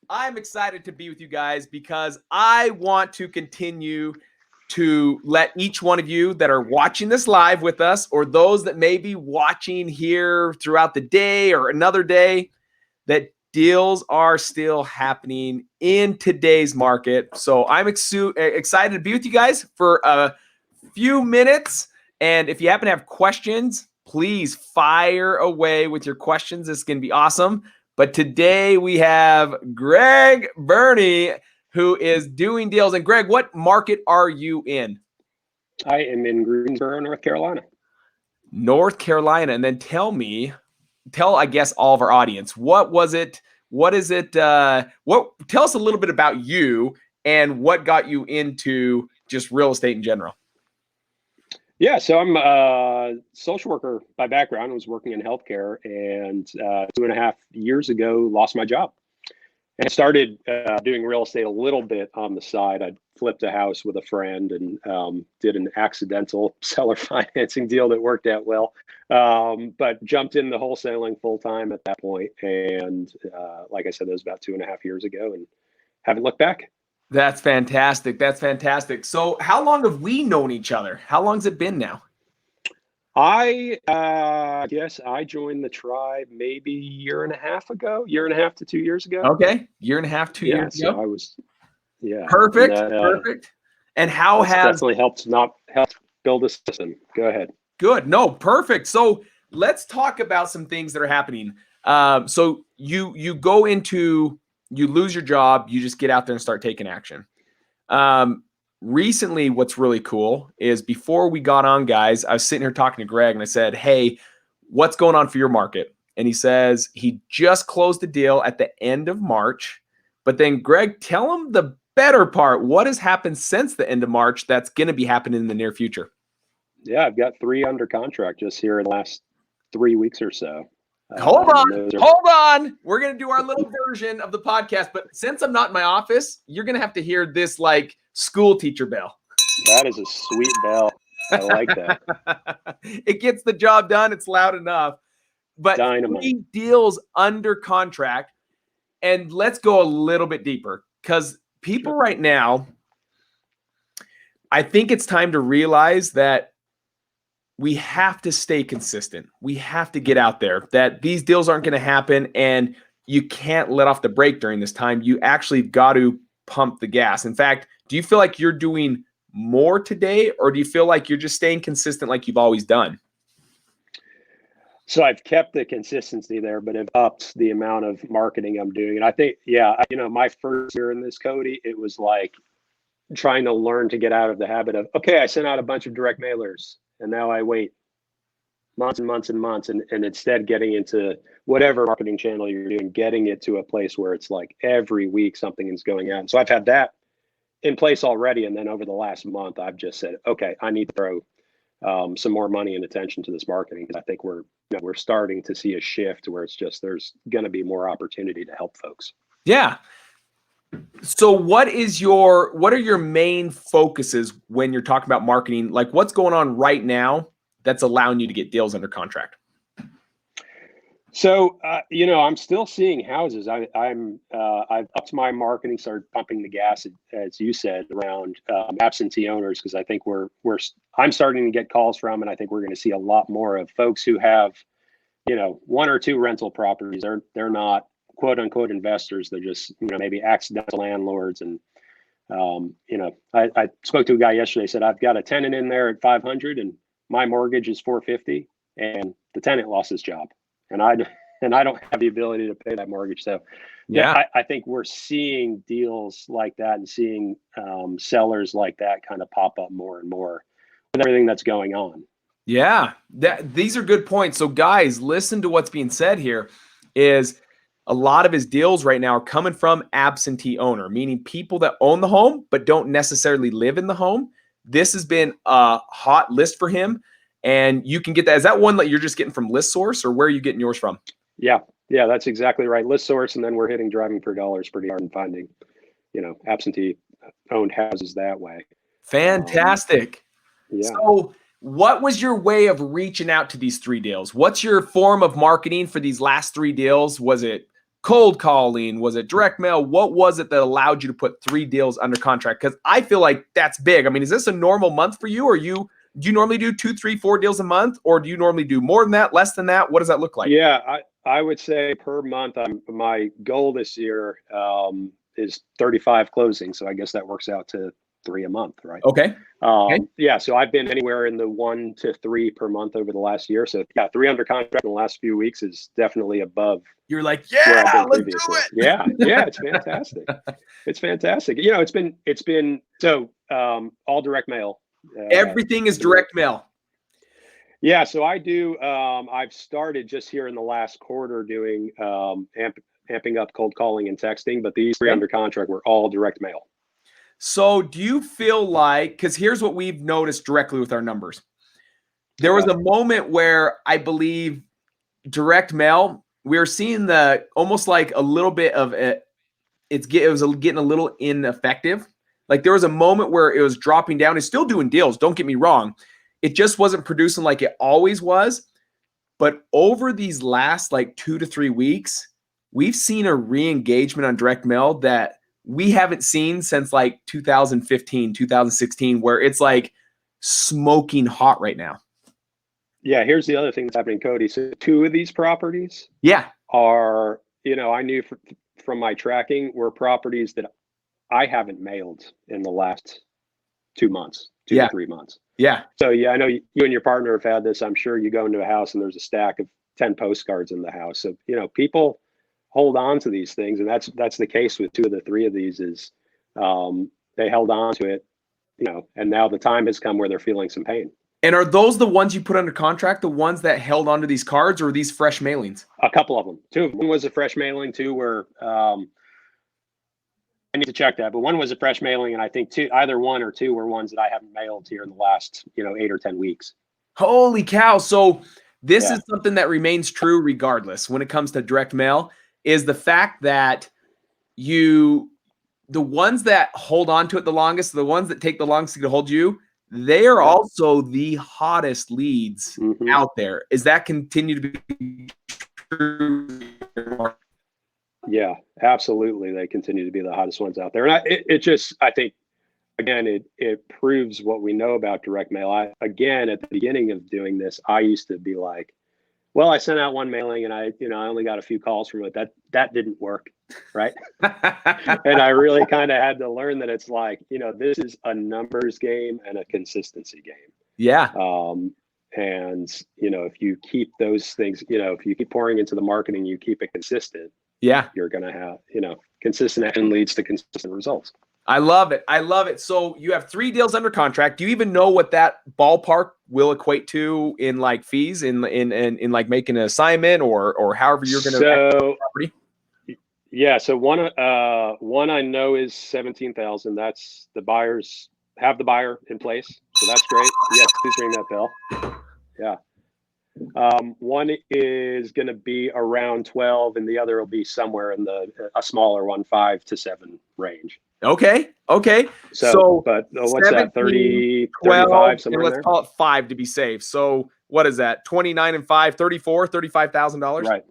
I'm excited to be with you guys because I want to continue to let each one of you that are watching this live with us, or those that may be watching here throughout the day or another day, that deals are still happening in today's market. So I'm excited to be with you guys for a few minutes. And if you happen to have questions, please fire away with your questions. This is going to be awesome. But today we have Greg Burney, who is doing deals. And Greg, what market are you in? I am in Greensboro, North Carolina. North Carolina. And then tell, I guess, all of our audience, what was it? What is it? Tell us a little bit about you and what got you into just real estate in general. Yeah, so I'm a social worker by background. I was working in healthcare, and 2.5 years ago, lost my job. And I started doing real estate a little bit on the side. I flipped a house with a friend and did an accidental seller financing deal that worked out well. But jumped into wholesaling full time at that point. And like I said, that was about 2.5 years ago, and haven't looked back. That's fantastic. That's fantastic. So how long have we known each other? How long has it been now? I guess I joined the tribe maybe 1.5 years to 2 years ago. Okay. 1.5, 2 years ago. So I was, Perfect. Perfect. And how has definitely helped build a system. Go ahead. Good. No, perfect. So let's talk about some things that are happening. So you go into, you lose your job, you just get out there and start taking action. Recently, what's really cool is before we got on, guys, I was sitting here talking to Greg and I said, hey, what's going on for your market? And he says he just closed a deal at the end of March. But then, Greg, tell him the better part. What has happened since the end of March that's going to be happening in the near future? Yeah, I've got 3 under contract just here in the last 3 weeks or so. Hold on. We're going to do our little version of the podcast. But since I'm not in my office, you're going to have to hear this like school teacher bell. That is a sweet bell. I like that. It gets the job done. It's loud enough. But Dynamite. 3 deals under contract. And let's go a little bit deeper because people right now, I think it's time to realize that we have to stay consistent. We have to get out there, that these deals aren't going to happen and you can't let off the brake during this time. You actually got to pump the gas. In fact, do you feel like you're doing more today, or do you feel like you're just staying consistent like you've always done? So I've kept the consistency there, but have upped the amount of marketing I'm doing. And I think, my first year in this, Cody, it was like trying to learn to get out of the habit of, okay, I sent out a bunch of direct mailers. And now I wait months and months and months, and instead getting into whatever marketing channel you're doing, getting it to a place where it's like every week something is going out. So I've had that in place already. And then over the last month, I've just said, okay, I need to throw some more money and attention to this marketing, because I think we're starting to see a shift where it's just there's going to be more opportunity to help folks. Yeah. So what are your main focuses when you're talking about marketing? Like what's going on right now that's allowing you to get deals under contract? So, I'm still seeing houses. I've upped my marketing, started pumping the gas, as you said, around absentee owners, because I think I'm starting to get calls from, and I think we're going to see a lot more of folks who have, 1 or 2 rental properties. They're not quote unquote investors. They're just, maybe accidental landlords. And, I spoke to a guy yesterday, said, I've got a tenant in there at 500 and my mortgage is 450 and the tenant lost his job. And I don't have the ability to pay that mortgage. So I think we're seeing deals like that and seeing sellers like that kind of pop up more and more with everything that's going on. Yeah, these are good points. So guys, listen to what's being said here is a lot of his deals right now are coming from absentee owner, meaning people that own the home but don't necessarily live in the home. This has been a hot list for him. And you can get that. Is that one that you're just getting from ListSource, or where are you getting yours from? Yeah, that's exactly right. ListSource, and then we're hitting Driving for Dollars pretty hard and finding, absentee owned houses that way. Fantastic. So what was your way of reaching out to these 3 deals? What's your form of marketing for these last 3 deals? Was it cold calling? Was it direct mail? What was it that allowed you to put 3 deals under contract? Because I feel like that's big. I mean, is this a normal month for you? Or do you normally do 2, 3, 4 deals a month? Or do you normally do more than that, less than that? What does that look like? Yeah, I would say per month, my goal this year is 35 closings. So I guess that works out to 3 a month, right? Okay. Yeah, so I've been anywhere in the 1 to 3 per month over the last year. So yeah, 3 under contract in the last few weeks is definitely above. You're like, where I've yeah, been let's previously. do it. Yeah, it's fantastic. It's fantastic. You know, it's been so all direct mail. Everything is direct mail. Yeah, so I do. I've started just here in the last quarter doing amping up cold calling and texting, but these 3 under contract were all direct mail. So do you feel like, because here's what we've noticed directly with our numbers. There was a moment where I believe direct mail, we were seeing the almost like a little bit of it. It was getting a little ineffective. Like there was a moment where it was dropping down. It's still doing deals. Don't get me wrong. It just wasn't producing like it always was. But over these last like 2 to 3 weeks, we've seen a re-engagement on direct mail that we haven't seen since like 2015, 2016, where it's like smoking hot right now. Yeah, here's the other thing that's happening, Cody. So 2 of these properties are, you know, I knew from my tracking were properties that I haven't mailed in the last 2 months, 2 to 3 months. Yeah. So yeah, I know you and your partner have had this. I'm sure you go into a house and there's a stack of 10 postcards in the house. So, you know, people hold on to these things. And that's the case with 2 of the 3 of these is they held on to it, you know, and now the time has come where they're feeling some pain. And are those the ones you put under contract, the ones that held onto these cards, or are these fresh mailings? A couple of them. 2. One was a fresh mailing. 2 were I need to check that, but 1 was a fresh mailing, and I think either 1 or 2 were ones that I haven't mailed here in the last 8 or 10 weeks. Holy cow! So this is something that remains true regardless when it comes to direct mail. Is the fact that the ones that hold on to it the longest, the ones that take the longest to hold you, they are also the hottest leads out there. Is that continue to be true? Yeah, absolutely. They continue to be the hottest ones out there. And I think, again, it proves what we know about direct mail. Again, at the beginning of doing this, I used to be like, well, I sent out 1 mailing and I only got a few calls from it. That didn't work. Right. And I really kind of had to learn that it's like, this is a numbers game and a consistency game. Yeah. And, if you keep those things, if you keep pouring into the marketing, you keep it consistent. Yeah. You're going to have, consistent action leads to consistent results. I love it. I love it. So you have 3 deals under contract. Do you even know what that ballpark will equate to in like fees in like making an assignment or however you're going to property? Yeah. So one I know is 17,000. That's the buyers have the buyer in place. So that's great. Yes. Please ring that bell. Yeah. One is going to be around 12 and the other will be somewhere in a smaller one, 5 to 7 range. Okay. So but what's that? 30, 12, 35, somewhere let's call it 5 to be safe. So what is that? 29 and 5, $35,000.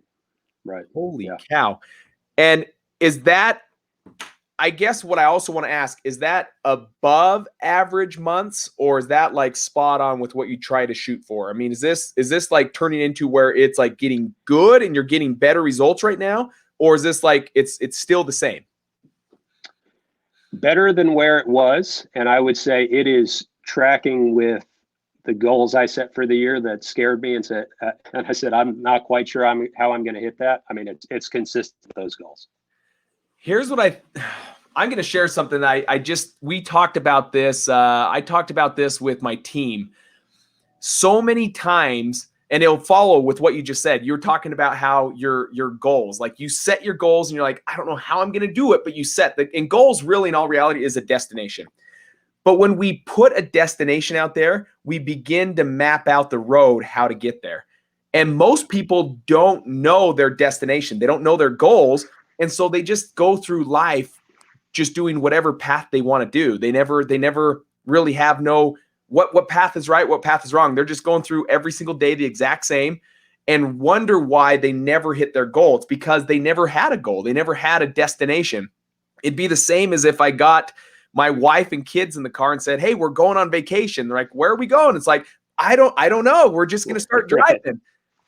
Right. Holy cow. And is that, I guess what I also want to ask, is that above average months or is that like spot on with what you try to shoot for? I mean, is this like turning into where it's like getting good and you're getting better results right now? Or is this like, it's still the same? Better than where it was. And I would say it is tracking with the goals I set for the year that scared me and I said, I'm not quite sure how I'm going to hit that. I mean, it's consistent with those goals. Here's what I'm going to share something that we talked about this. I talked about this with my team so many times, and it'll follow with what you just said. You're talking about how your goals, like you set your goals and you're like, I don't know how I'm going to do it, but you set and goals really in all reality is a destination. But when we put a destination out there, we begin to map out the road, how to get there. And most people don't know their destination. They don't know their goals. And so they just go through life just doing whatever path they want to do. They never really have what path is right, what path is wrong. They're just going through every single day the exact same. and wonder why they never hit their goal. It's because they never had a goal. They never had a destination. It'd be the same as if I got my wife and kids in the car and said, hey, we're going on vacation. They're like, where are we going? It's like, I don't know. We're just going to start driving.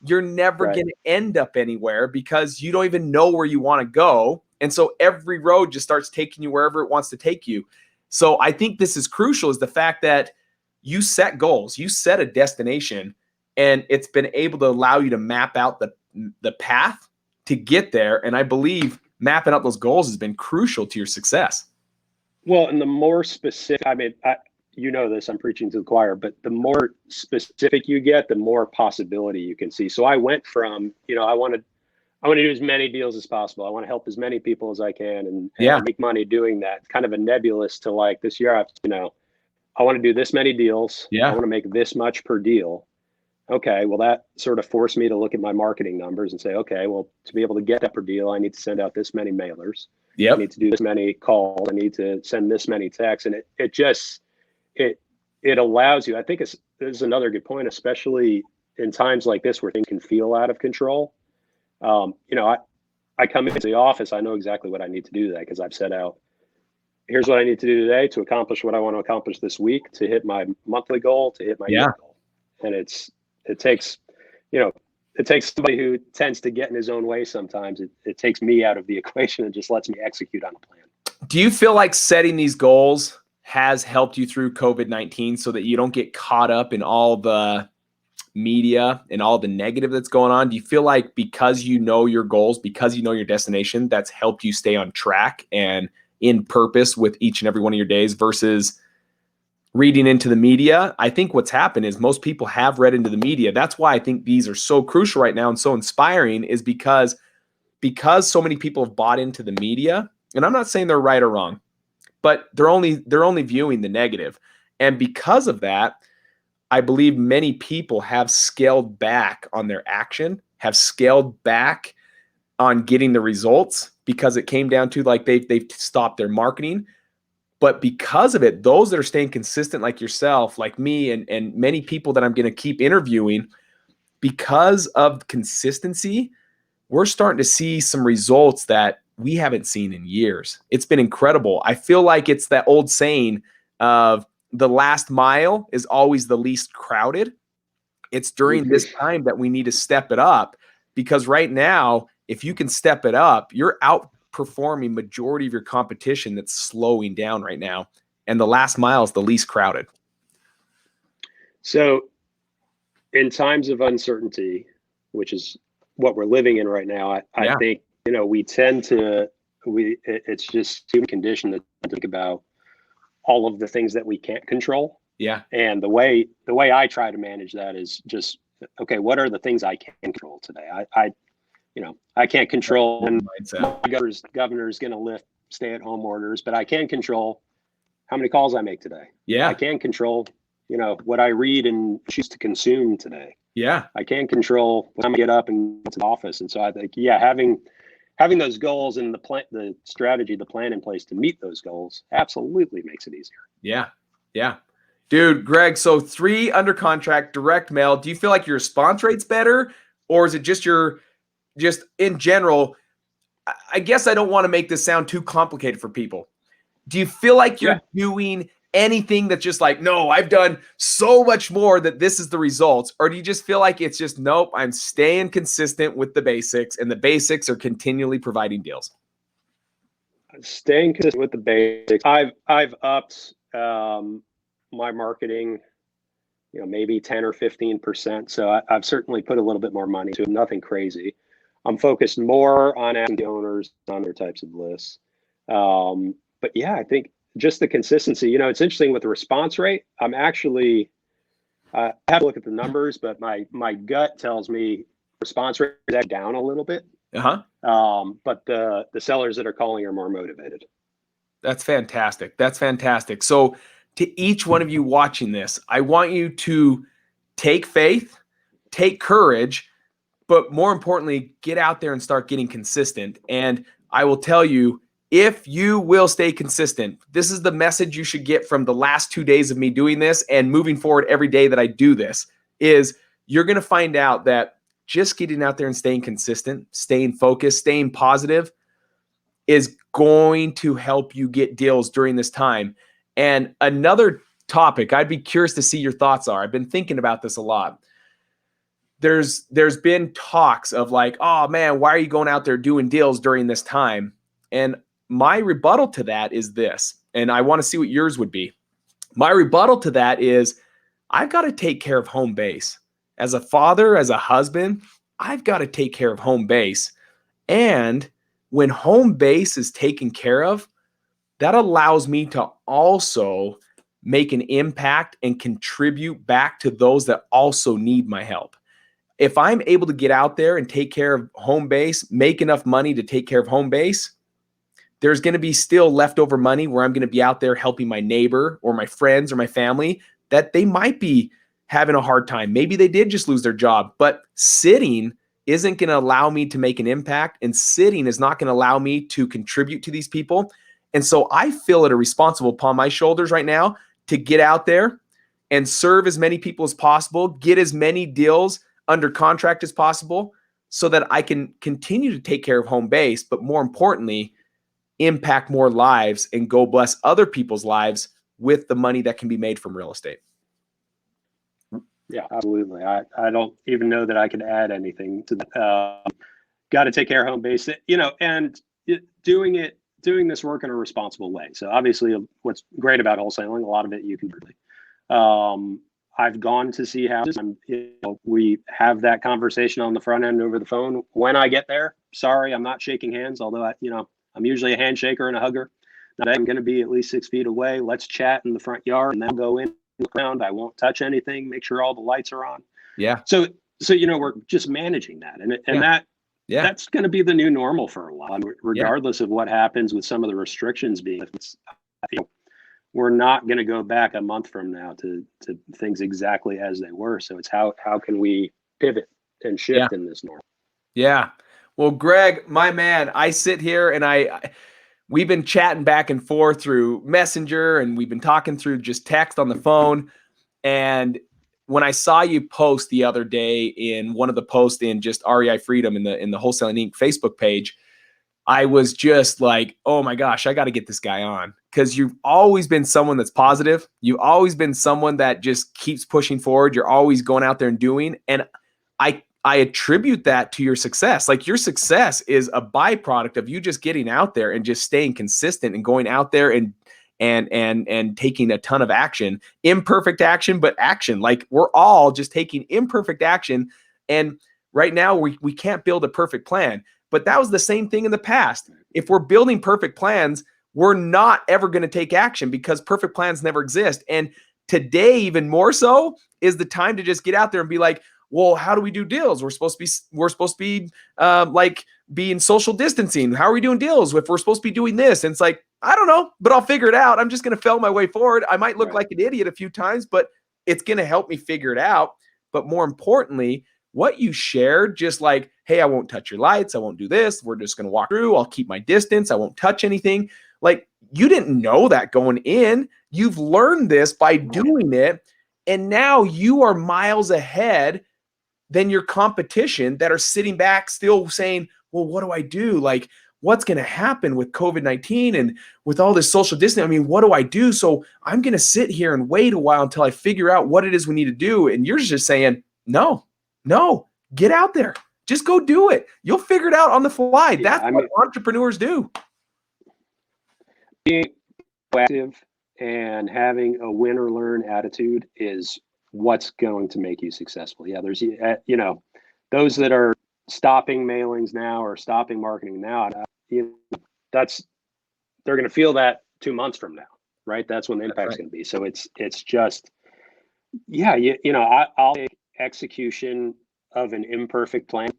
You're never going to end up anywhere because you don't even know where you want to go. And so every road just starts taking you wherever it wants to take you. So I think this is crucial, is the fact that you set goals, you set a destination, and it's been able to allow you to map out the path to get there. And I believe mapping out those goals has been crucial to your success. Well, and the more specific, I mean, you know this, I'm preaching to the choir, but the more specific you get, the more possibility you can see. So I went from, I want to do as many deals as possible. I want to help as many people as I can and make money doing that. Kind of a nebulous to like this year, I want to do this many deals. Yeah. I want to make this much per deal. Okay, well, that sort of forced me to look at my marketing numbers and say, okay, well, to be able to get that per deal, I need to send out this many mailers. Yep. I need to do this many calls. I need to send this many texts. And it allows you, I think this is another good point, especially in times like this where things can feel out of control. I come into the office, I know exactly what I need to do today because I've set out, here's what I need to do today to accomplish what I want to accomplish this week, to hit my monthly goal, to hit my year goal. And it takes somebody who tends to get in his own way sometimes. It takes me out of the equation and just lets me execute on a plan. Do you feel like setting these goals has helped you through COVID-19 so that you don't get caught up in all the media and all the negative that's going on? Do you feel like because you know your goals, because you know your destination, that's helped you stay on track and in purpose with each and every one of your days versus reading into the media? I think what's happened is most people have read into the media. That's why I think these are so crucial right now and so inspiring, is because so many people have bought into the media. And I'm not saying they're right or wrong, but they're only viewing the negative. And because of that, I believe many people have scaled back on their action, have scaled back on getting the results because it came down to like they've stopped their marketing. But because of it, those that are staying consistent like yourself, like me, and many people that I'm going to keep interviewing, because of consistency, we're starting to see some results that we haven't seen in years. It's been incredible. I feel like it's that old saying of the last mile is always the least crowded. It's during this time that we need to step it up, because right now, if you can step it up, you're outperforming majority of your competition that's slowing down right now. And the last mile is the least crowded. So in times of uncertainty, which is what we're living in right now, I think, we tend to, it's just human condition to think about all of the things that we can't control. Yeah. And the way I try to manage that is just, okay, what are the things I can control today? I can't control when my governor's going to lift stay-at-home orders, but I can control how many calls I make today. Yeah. I can control, what I read and choose to consume today. Yeah. I can control when I get up and go to the office. And so I think, having those goals and the strategy, the plan in place to meet those goals absolutely makes it easier. Yeah. Yeah. Dude, Greg, so 3 under contract, direct mail. Do you feel like your response rate's better, or is it just in general? I guess I don't want to make this sound too complicated for people. Do you feel like you're doing anything that's just like, no, I've done so much more that this is the results? Or do you just feel like it's just, nope, I'm staying consistent with the basics, and the basics are continually providing deals? Staying consistent with the basics. I've upped my marketing, maybe 10 or 15%. So I've certainly put a little bit more money to it, nothing crazy. I'm focused more on asking owners on other types of lists. But yeah, I think just the consistency, it's interesting with the response rate. I'm actually, I have to look at the numbers, but my gut tells me response rate is down a little bit. But the sellers that are calling are more motivated. That's fantastic. That's fantastic. So to each one of you watching this, I want you to take faith, take courage, but more importantly, get out there and start getting consistent. And I will tell you, if you will stay consistent, this is the message you should get from the last 2 days of me doing this and moving forward every day that I do this, is you're going to find out that just getting out there and staying consistent, staying focused, staying positive is going to help you get deals during this time. And another topic I'd be curious to see your thoughts are, I've been thinking about this a lot. There's been talks of like, oh man, why are you going out there doing deals during this time? And my rebuttal to that is this, and I want to see what yours would be. My rebuttal to that is I've got to take care of home base. As a father, as a husband, I've got to take care of home base. And when home base is taken care of, that allows me to also make an impact and contribute back to those that also need my help. If I'm able to get out there and take care of home base, make enough money to take care of home base, there's going to be still leftover money where I'm going to be out there helping my neighbor or my friends or my family that they might be having a hard time. Maybe they did just lose their job, but sitting isn't going to allow me to make an impact, and sitting is not going to allow me to contribute to these people. And so I feel it a responsible upon my shoulders right now to get out there and serve as many people as possible, get as many deals under contract as possible so that I can continue to take care of home base, but more importantly, impact more lives and go bless other people's lives with the money that can be made from real estate. Yeah, absolutely. I don't even know that I could add anything to that. Got to take care of home base, and doing this work in a responsible way. So obviously what's great about wholesaling, a lot of it you can do. I've gone to see houses. We have that conversation on the front end over the phone. When I get there, sorry, I'm not shaking hands, although I'm usually a handshaker and a hugger. I'm going to be at least 6 feet away. Let's chat in the front yard and then go in around. I won't touch anything. Make sure all the lights are on. Yeah. So we're just managing that, that's going to be the new normal for a while, regardless of what happens with some of the restrictions being. We're not going to go back a month from now to things exactly as they were. So it's how can we pivot and shift in this norm? Yeah. Well, Greg, my man, I sit here and we've been chatting back and forth through Messenger, and we've been talking through just text on the phone. And when I saw you post the other day in one of the posts in just REI Freedom in the Wholesaling Inc. Facebook page, I was just like, oh my gosh, I got to get this guy on, because you've always been someone that's positive. You've always been someone that just keeps pushing forward. You're always going out there and doing. And I attribute that to your success. Like, your success is a byproduct of you just getting out there and just staying consistent and going out there and taking a ton of action, imperfect action, but action. Like, we're all just taking imperfect action. And right now we can't build a perfect plan, but that was the same thing in the past. If we're building perfect plans, we're not ever going to take action because perfect plans never exist. And today, even more so, is the time to just get out there and be like, well, how do we do deals? We're supposed to be like being social distancing. How are we doing deals if we're supposed to be doing this? And it's like, I don't know, but I'll figure it out. I'm just going to fail my way forward. I might look like an idiot a few times, but it's going to help me figure it out. But more importantly, what you shared, just like, hey, I won't touch your lights. I won't do this. We're just going to walk through. I'll keep my distance. I won't touch anything. Like, you didn't know that going in. You've learned this by doing it. And now you are miles ahead than your competition that are sitting back still saying, well, what do I do? Like, what's going to happen with COVID-19 and with all this social distancing? I mean, what do I do? So I'm going to sit here and wait a while until I figure out what it is we need to do. And you're just saying, no, get out there. Just go do it. You'll figure it out on the fly. That's what entrepreneurs do. Being proactive and having a win or learn attitude is what's going to make you successful. Yeah, there's those that are stopping mailings now or stopping marketing now. They're going to feel that 2 months from now, right? That's when the impact's going to be. So it's just, I'll take execution of an imperfect plan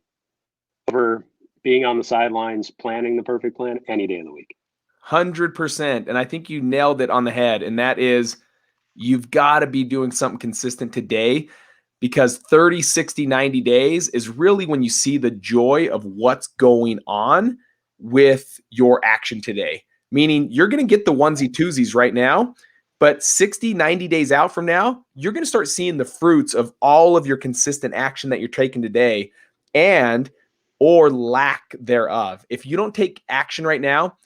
over being on the sidelines planning the perfect plan any day of the week. 100%. And I think you nailed it on the head. And that is, you've got to be doing something consistent today, because 30, 60, 90 days is really when you see the joy of what's going on with your action today. Meaning, you're going to get the onesie twosies right now, but 60, 90 days out from now, you're going to start seeing the fruits of all of your consistent action that you're taking today. and or lack thereof. If you don't take action right now,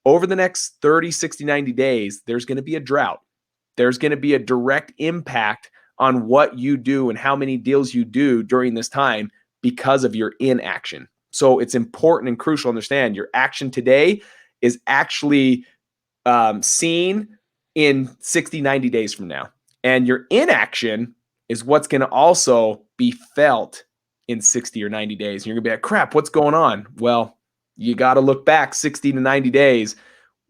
over the next 30, 60, 90 days, there's going to be a drought. There's going to be a direct impact on what you do and how many deals you do during this time because of your inaction. So it's important and crucial to understand your action today is actually seen in 60, 90 days from now. And your inaction is what's going to also be felt in 60 or 90 days. And you're going to be like, crap, what's going on? Well, you got to look back 60 to 90 days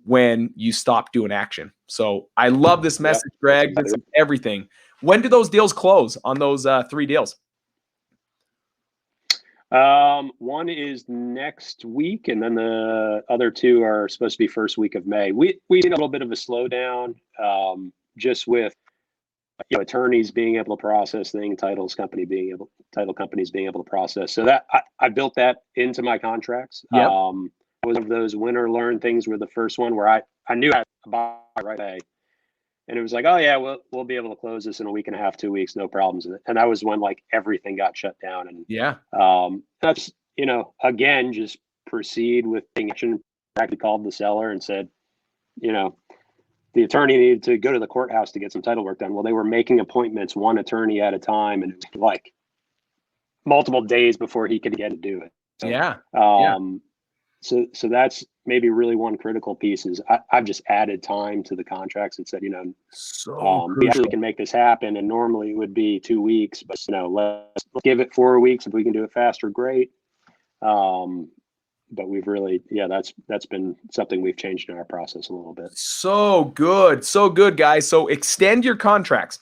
when you stop doing action. So I love this message, Greg. This is everything. When do those deals close on those 3 deals? One is next week, and then the other 2 are supposed to be first week of May. We've seen a little bit of a slowdown, just with attorneys being able to process things, title companies being able to process. So that I built that into my contracts. Yep. Was of those win or learn things were the first one where I knew I had to buy right away. And it was like, oh yeah, we'll be able to close this in a week and a half, 2 weeks, no problems. And that was when like everything got shut down. And that's, again, just proceed with action. Actually called the seller and said, the attorney needed to go to the courthouse to get some title work done. Well, they were making appointments, one attorney at a time, and it was like multiple days before he could get to do it. So, So that's maybe really one critical piece is I've just added time to the contracts and said, we actually can make this happen. And normally it would be 2 weeks, but let's give it 4 weeks. If we can do it faster, great. But we've really, that's been something we've changed in our process a little bit. So good, guys. So extend your contracts.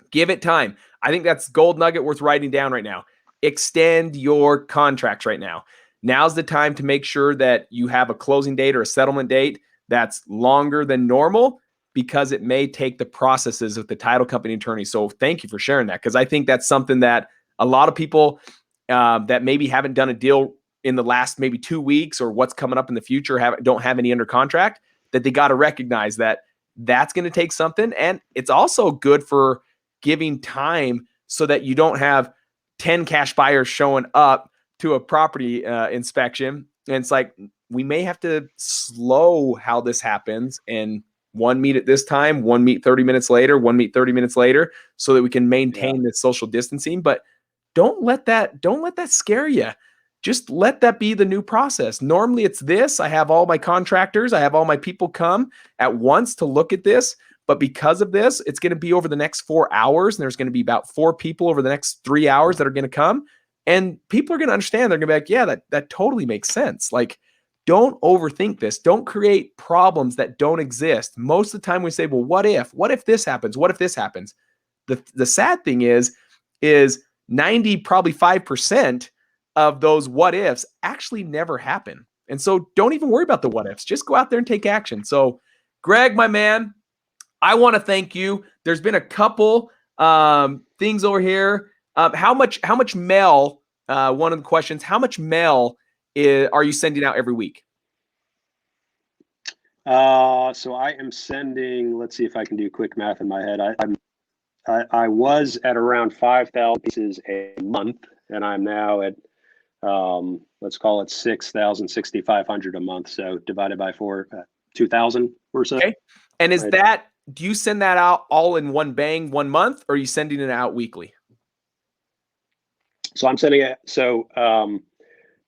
Give it time. I think that's gold nugget worth writing down right now. Extend your contracts right now. Now's the time to make sure that you have a closing date or a settlement date that's longer than normal, because it may take the processes of the title company attorney. So thank you for sharing that, because I think that's something that a lot of people that maybe haven't done a deal in the last maybe 2 weeks or what's coming up in the future don't have any under contract, that they got to recognize that that's going to take something. And it's also good for giving time so that you don't have 10 cash buyers showing up to a property inspection. And it's like, we may have to slow how this happens, and one meet at this time, one meet 30 minutes later, one meet 30 minutes later, so that we can maintain this social distancing. But don't let that scare you. Just let that be the new process. Normally it's this. I have all my contractors, I have all my people come at once to look at this. But because of this, it's going to be over the next 4 hours. And there's going to be about 4 people over the next 3 hours that are going to come. And people are going to understand. They're going to be like, yeah, that totally makes sense. Like, don't overthink this. Don't create problems that don't exist. Most of the time we say, well, what if this happens? What if this happens? The sad thing is 90, probably 5% of those what ifs actually never happen. And so don't even worry about the what ifs. Just go out there and take action. So Greg, my man, I want to thank you. There's been a couple things over here. How much mail? One of the questions: how much mail are you sending out every week? So I am sending. Let's see if I can do quick math in my head. I was at around 5,000 pieces a month, and I'm now at let's call it 6,500 a month. So divided by 4, 2,000 or so. Okay. And is that? Do you send that out all in one bang, 1 month, or are you sending it out weekly? So I'm sending it. So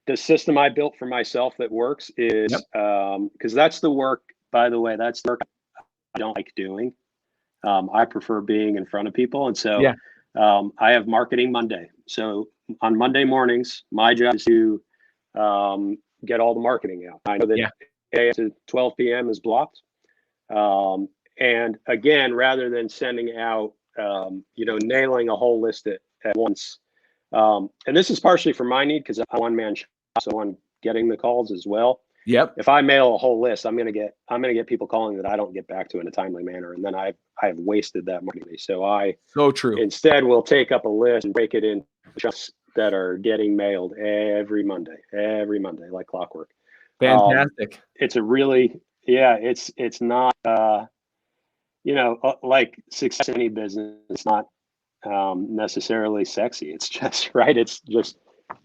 the system I built for myself that works is because that's the work, by the way, that's the work I don't like doing. I prefer being in front of people. And so I have Marketing Monday. So on Monday mornings, my job is to get all the marketing out. I know that 8 to 12 p.m. is blocked. And again, rather than sending out, nailing a whole list at once. And this is partially for my need because I'm one-man shop, so I'm getting the calls as well. Yep. If I mail a whole list, I'm gonna get people calling that I don't get back to in a timely manner, and then I have wasted that money. So true. Instead, we'll take up a list and break it in chunks that are getting mailed every Monday, like clockwork. Fantastic. It's a really it's not like success in any business. It's not necessarily sexy. It's just right. It's just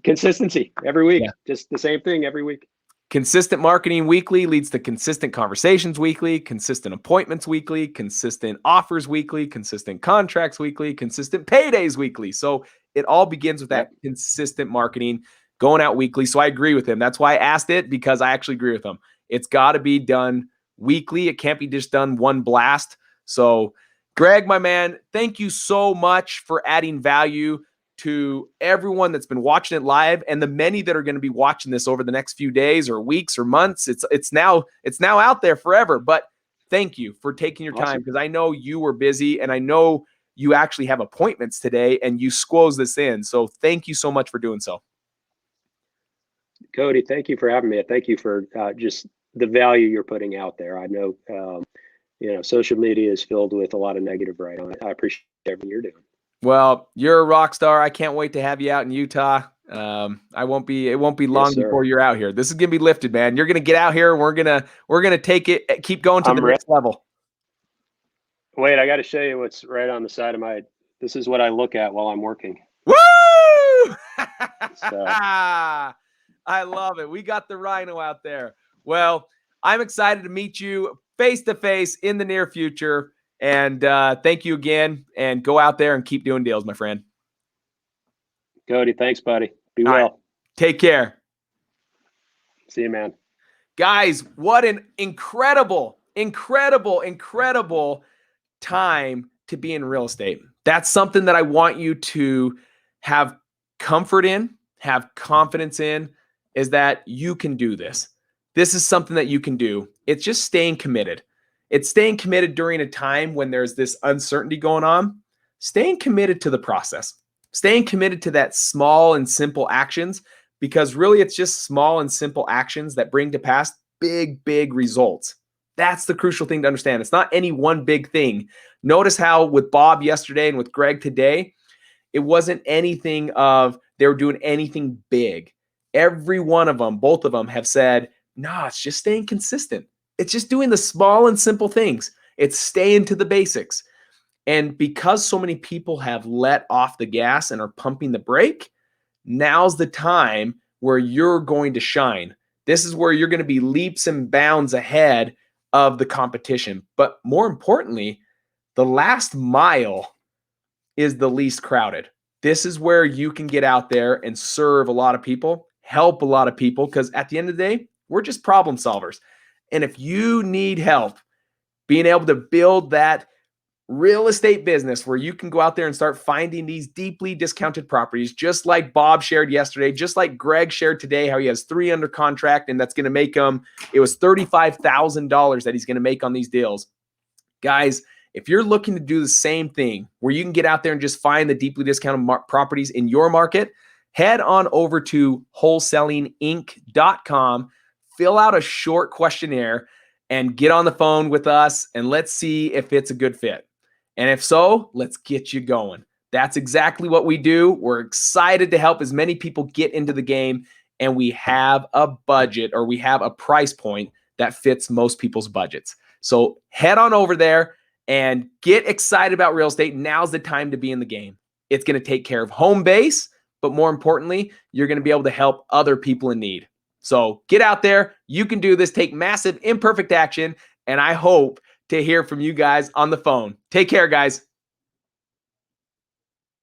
Consistency every week, Yeah. just the same thing every week. Consistent marketing weekly leads to consistent conversations weekly, consistent appointments weekly, consistent offers weekly, consistent contracts weekly, consistent paydays weekly. So it all begins with that consistent marketing going out weekly. So I agree with him. That's why I asked it, because I actually agree with him. It's got to be done weekly. It can't be just done one blast. So Greg, my man, thank you so much for adding value to everyone that's been watching it live, and the many that are going to be watching this over the next few days or weeks or months. It's now out there forever. But thank you for taking your time, because I know you were busy, and I know you actually have appointments today, and you squoze this in. So thank you so much for doing so. Cody, thank you for having me. Thank you for just the value you're putting out there. I know, social media is filled with a lot of negative right on it. I appreciate everything you're doing. Well, you're a rock star. I can't wait to have you out in Utah. It won't be long before you're out here. This is gonna be lifted, man. You're gonna get out here, and we're gonna take it, keep going to the next level. Wait, I got to show you what's right on the side of my. This is what I look at while I'm working. Woo! So. I love it. We got the rhino out there. Well, I'm excited to meet you face to face in the near future. And thank you again. And go out there and keep doing deals, my friend. Cody, thanks, buddy. Be well. Right. Take care. See you, man. Guys, what an incredible time to be in real estate. That's something that I want you to have comfort in, have confidence in, is that you can do this. This is something that you can do. It's just staying committed. It's staying committed during a time when there's this uncertainty going on, staying committed to the process, staying committed to that small and simple actions, because really it's just small and simple actions that bring to pass big results. That's the crucial thing to understand. It's not any one big thing. Notice how with Bob yesterday and with Greg today, it wasn't anything of they were doing anything big. Every one of them, both of them have said, no, it's just staying consistent. It's just doing the small and simple things. It's staying to the basics. And because so many people have let off the gas and are pumping the brake, now's the time where you're going to shine. This is where you're going to be leaps and bounds ahead of the competition. But more importantly, the last mile is the least crowded. This is where you can get out there and serve a lot of people, help a lot of people, because at the end of the day, we're just problem solvers. And if you need help being able to build that real estate business where you can go out there and start finding these deeply discounted properties, just like Bob shared yesterday, just like Greg shared today, how he has 3 under contract, and that's going to make him, it was $35,000 that he's going to make on these deals. Guys, if you're looking to do the same thing where you can get out there and just find the deeply discounted properties in your market, head on over to wholesalinginc.com, fill out a short questionnaire, and get on the phone with us, and let's see if it's a good fit. And if so, let's get you going. That's exactly what we do. We're excited to help as many people get into the game, and we have a budget, or we have a price point that fits most people's budgets. So head on over there and get excited about real estate. Now's the time to be in the game. It's going to take care of home base, but more importantly, you're going to be able to help other people in need. So get out there. You can do this. Take massive imperfect action. And I hope to hear from you guys on the phone. Take care, guys.